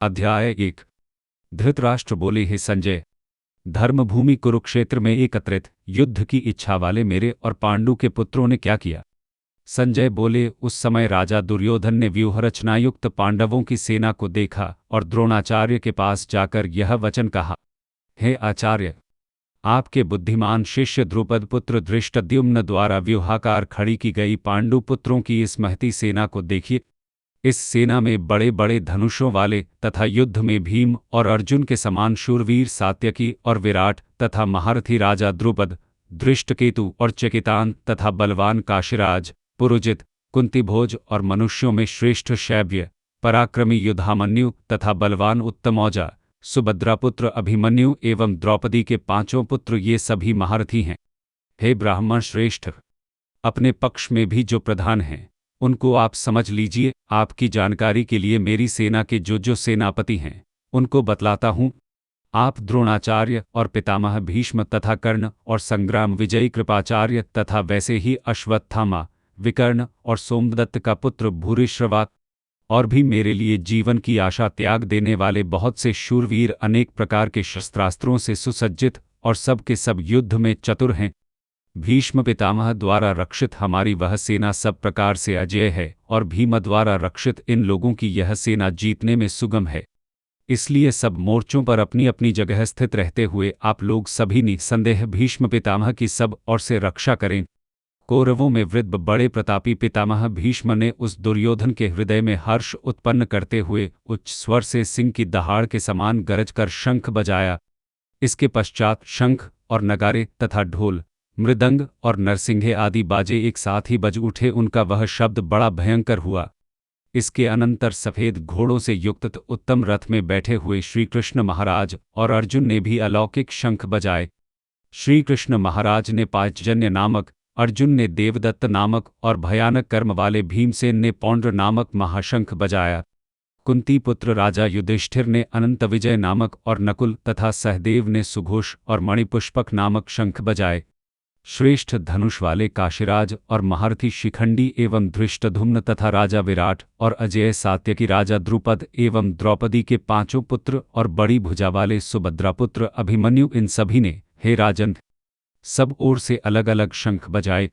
अध्याय 1। धृतराष्ट्र बोले, हे संजय, धर्मभूमि कुरुक्षेत्र में एकत्रित युद्ध की इच्छा वाले मेरे और पांडु के पुत्रों ने क्या किया? संजय बोले, उस समय राजा दुर्योधन ने व्यूहरचनायुक्त पांडवों की सेना को देखा और द्रोणाचार्य के पास जाकर यह वचन कहा, हे आचार्य, आपके बुद्धिमान शिष्य द्रुपद पुत्र धृष्टद्युम्न द्वारा व्यूहाकार खड़ी की गई पांडु पुत्रों की इस महती सेना को देखिए। इस सेना में बड़े बड़े धनुषों वाले तथा युद्ध में भीम और अर्जुन के समान शूरवीर सात्यकी और विराट तथा महारथी राजा द्रुपद, धृष्टकेतु और चकितान तथा बलवान काशीराज, पुरुजित, कुंतीभोज और मनुष्यों में श्रेष्ठ शैब्य, पराक्रमी युधामन्यु तथा बलवान उत्तमौजा, सुभद्रापुत्र अभिमन्यु एवं द्रौपदी के पांचों पुत्र, ये सभी महारथी हैं। हे ब्राह्मण श्रेष्ठ, अपने पक्ष में भी जो प्रधान हैं उनको आप समझ लीजिए। आपकी जानकारी के लिए मेरी सेना के जो सेनापति हैं उनको बतलाता हूँ। आप द्रोणाचार्य और पितामह भीष्म तथा कर्ण और संग्राम विजयी कृपाचार्य तथा वैसे ही अश्वत्थामा, विकर्ण और सोमदत्त का पुत्र भूरिश्रवा और भी मेरे लिए जीवन की आशा त्याग देने वाले बहुत से शूरवीर अनेक प्रकार के शस्त्रास्त्रों से सुसज्जित और सब के सब युद्ध में चतुर हैं। भीष्म पितामह द्वारा रक्षित हमारी वह सेना सब प्रकार से अजेय है और भीम द्वारा रक्षित इन लोगों की यह सेना जीतने में सुगम है। इसलिए सब मोर्चों पर अपनी अपनी जगह स्थित रहते हुए आप लोग सभी निसंदेह भीष्म पितामह की सब ओर से रक्षा करें। कौरवों में वृद्ध बड़े प्रतापी पितामह भीष्म ने उस दुर्योधन के हृदय में हर्ष उत्पन्न करते हुए उच्च स्वर से सिंह की दहाड़ के समान गरज कर शंख बजाया। इसके पश्चात शंख और नगारे तथा ढोल, मृदंग और नरसिंघे आदि बाजे एक साथ ही बज उठे। उनका वह शब्द बड़ा भयंकर हुआ। इसके अनंतर सफेद घोड़ों से युक्त उत्तम रथ में बैठे हुए श्रीकृष्ण महाराज और अर्जुन ने भी अलौकिक शंख बजाए। श्रीकृष्ण महाराज ने पांचजन्य नामक, अर्जुन ने देवदत्त नामक और भयानक कर्म वाले भीमसेन ने पौंड्र नामक महाशंख बजाया। कुंती पुत्र राजा युधिष्ठिर ने अनंत विजय नामक और नकुल तथा सहदेव ने सुघोष और मणिपुष्पक नामक शंख बजाए। श्रेष्ठ धनुष वाले काशीराज और महारथी शिखंडी एवं धृष्टद्युम्न तथा राजा विराट और अजेय सात्यकी राजा द्रुपद एवं द्रौपदी के पांचों पुत्र और बड़ी भुजा वाले सुभद्रापुत्र अभिमन्यु, इन सभी ने, हे राजन, सब ओर से अलग अलग शंख बजाए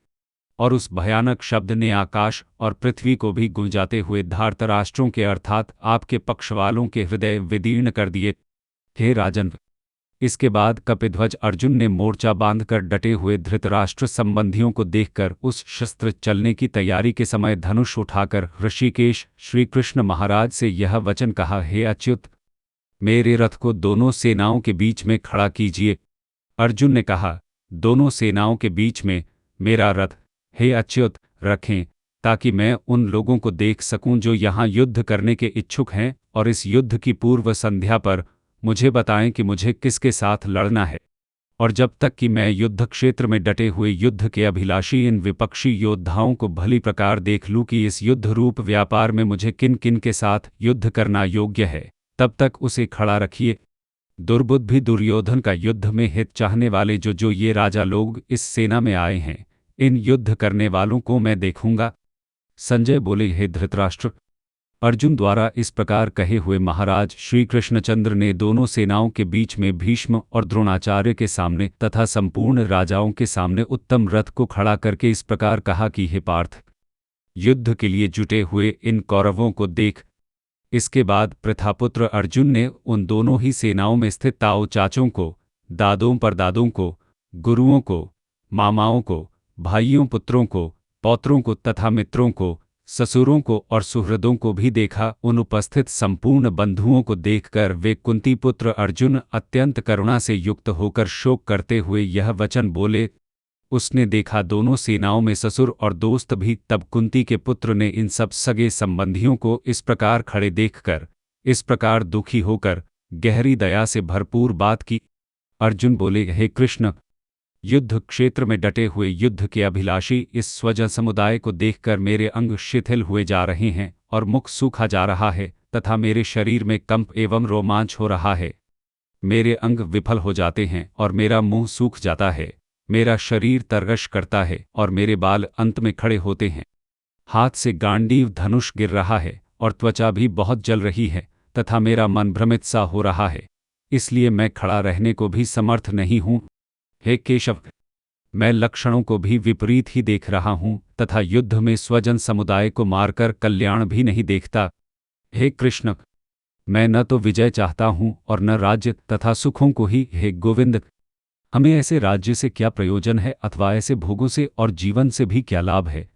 और उस भयानक शब्द ने आकाश और पृथ्वी को भी गूंजाते हुए धार्तराष्ट्रों के अर्थात आपके पक्ष वालों के हृदय विदीर्ण कर दिए। हे राजन, इसके बाद कपिध्वज अर्जुन ने मोर्चा बांधकर डटे हुए धृतराष्ट्र संबंधियों को देखकर उस शस्त्र चलने की तैयारी के समय धनुष उठाकर ऋषिकेश श्रीकृष्ण महाराज से यह वचन कहा, हे अच्युत, मेरे रथ को दोनों सेनाओं के बीच में खड़ा कीजिए। अर्जुन ने कहा, दोनों सेनाओं के बीच में मेरा रथ, हे अच्युत, रखें ताकि मैं उन लोगों को देख सकूं जो यहाँ युद्ध करने के इच्छुक हैं और इस युद्ध की पूर्व संध्या पर मुझे बताएं कि मुझे किसके साथ लड़ना है, और जब तक कि मैं युद्ध क्षेत्र में डटे हुए युद्ध के अभिलाषी इन विपक्षी योद्धाओं को भली प्रकार देख लूं कि इस युद्ध रूप व्यापार में मुझे किन किन के साथ युद्ध करना योग्य है, तब तक उसे खड़ा रखिए। दुर्बुद्धि दुर्योधन का युद्ध में हित चाहने वाले जो ये राजा लोग इस सेना में आए हैं, इन युद्ध करने वालों को मैं देखूंगा। संजय बोले, हे धृतराष्ट्र, अर्जुन द्वारा इस प्रकार कहे हुए महाराज श्री कृष्णचंद्र ने दोनों सेनाओं के बीच में भीष्म और द्रोणाचार्य के सामने तथा संपूर्ण राजाओं के सामने उत्तम रथ को खड़ा करके इस प्रकार कहा कि हे पार्थ, युद्ध के लिए जुटे हुए इन कौरवों को देख। इसके बाद प्रथापुत्र अर्जुन ने उन दोनों ही सेनाओं में स्थित ताऊ चाचों को, दादों परदादों को, गुरुओं को, मामाओं को, भाइयों पुत्रों को, पौत्रों को तथा मित्रों को, ससुरों को और सुहृदों को भी देखा। उन उपस्थित संपूर्ण बंधुओं को देखकर वे कुंती पुत्र अर्जुन अत्यंत करुणा से युक्त होकर शोक करते हुए यह वचन बोले। उसने देखा दोनों सेनाओं में ससुर और दोस्त भी। तब कुंती के पुत्र ने इन सब सगे संबंधियों को इस प्रकार खड़े देखकर इस प्रकार दुखी होकर गहरी दया से भरपूर बात की। अर्जुन बोले, हे कृष्ण, युद्ध क्षेत्र में डटे हुए युद्ध के अभिलाषी इस स्वजन समुदाय को देखकर मेरे अंग शिथिल हुए जा रहे हैं और मुख सूखा जा रहा है तथा मेरे शरीर में कंप एवं रोमांच हो रहा है। मेरे अंग विफल हो जाते हैं और मेरा मुंह सूख जाता है, मेरा शरीर तरगश करता है और मेरे बाल अंत में खड़े होते हैं। हाथ से गांडीव धनुष गिर रहा है और त्वचा भी बहुत जल रही है तथा मेरा मन भ्रमित सा हो रहा है, इसलिए मैं खड़ा रहने को भी समर्थ नहीं हूँ। हे केशव, मैं लक्षणों को भी विपरीत ही देख रहा हूँ तथा युद्ध में स्वजन समुदाय को मारकर कल्याण भी नहीं देखता। हे कृष्ण, मैं न तो विजय चाहता हूँ और न राज्य तथा सुखों को ही। हे गोविंद, हमें ऐसे राज्य से क्या प्रयोजन है अथवा ऐसे भोगों से और जीवन से भी क्या लाभ है।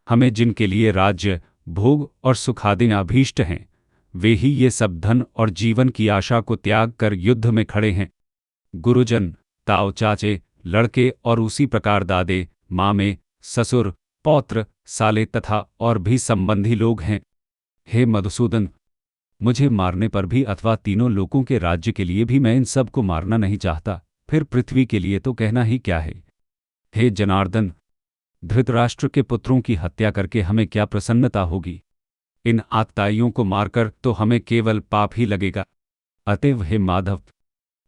हमें जिनके लिए राज्य, भोग और सुखादि अभीष्ट हैं, वे ही ये सब धन और जीवन की आशा को त्याग कर युद्ध में खड़े हैं। गुरुजन, ताऊ चाचे, लड़के और उसी प्रकार दादे, मामे, ससुर, पौत्र, साले तथा और भी संबंधी लोग हैं। हे मधुसूदन, मुझे मारने पर भी अथवा तीनों लोकों के राज्य के लिए भी मैं इन सब को मारना नहीं चाहता, फिर पृथ्वी के लिए तो कहना ही क्या है। हे जनार्दन, धृतराष्ट्र के पुत्रों की हत्या करके हमें क्या प्रसन्नता होगी। इन आतताइयों को मारकर तो हमें केवल पाप ही लगेगा। अतएव हे माधव,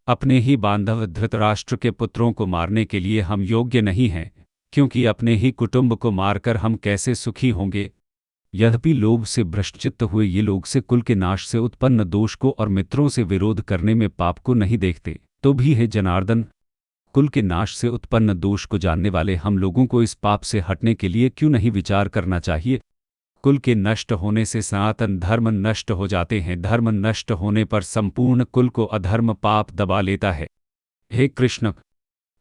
अपने ही बांधव धृतराष्ट्र के पुत्रों को मारने के लिए हम योग्य नहीं हैं, क्योंकि अपने ही कुटुंब को मारकर हम कैसे सुखी होंगे। यद्यपि लोभ से भ्रष्टचित्त हुए ये लोग से कुल के नाश से उत्पन्न दोष को और मित्रों से विरोध करने में पाप को नहीं देखते, तो भी हे जनार्दन, कुल के नाश से उत्पन्न दोष को जानने वाले हम लोगों को इस पाप से हटने के लिए क्यों नहीं विचार करना चाहिए। कुल के नष्ट होने से सनातन धर्म नष्ट हो जाते हैं, धर्म नष्ट होने पर संपूर्ण कुल को अधर्म पाप दबा लेता है। हे कृष्ण,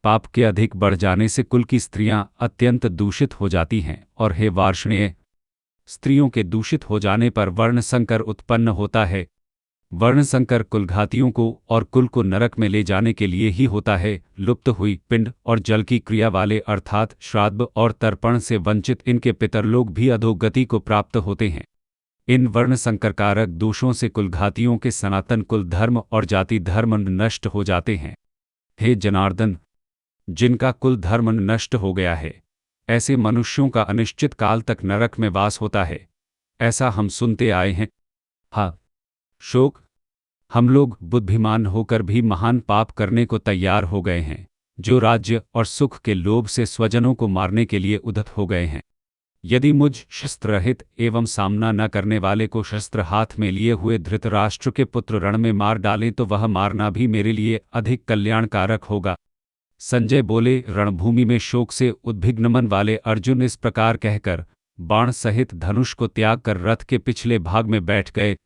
पाप के अधिक बढ़ जाने से कुल की स्त्रियां अत्यंत दूषित हो जाती हैं, और हे वार्ष्णेय, स्त्रियों के दूषित हो जाने पर वर्ण संकर उत्पन्न होता है। वर्ण संकर कुलघातियों को और कुल को नरक में ले जाने के लिए ही होता है। लुप्त हुई पिंड और जल की क्रिया वाले अर्थात श्राद्ध और तर्पण से वंचित इनके पितरलोक भी अधोगति को प्राप्त होते हैं। इन वर्ण संकरकारक दोषों से कुलघातियों के सनातन कुल धर्म और जाति धर्म नष्ट हो जाते हैं। हे जनार्दन, जिनका कुल धर्म नष्ट हो गया है, ऐसे मनुष्यों का अनिश्चित काल तक नरक में वास होता है, ऐसा हम सुनते आए हैं। हाँ शोक, हम लोग बुद्धिमान होकर भी महान पाप करने को तैयार हो गए हैं, जो राज्य और सुख के लोभ से स्वजनों को मारने के लिए उद्यत हो गए हैं। यदि मुझ शस्त्र रहित एवं सामना न करने वाले को शस्त्र हाथ में लिए हुए धृतराष्ट्र के पुत्र रण में मार डालें तो वह मारना भी मेरे लिए अधिक कल्याणकारक होगा। संजय बोले, रणभूमि में शोक से उद्विग्न मन वाले अर्जुन इस प्रकार कहकर बाण सहित धनुष को त्याग कर रथ के पिछले भाग में बैठ गए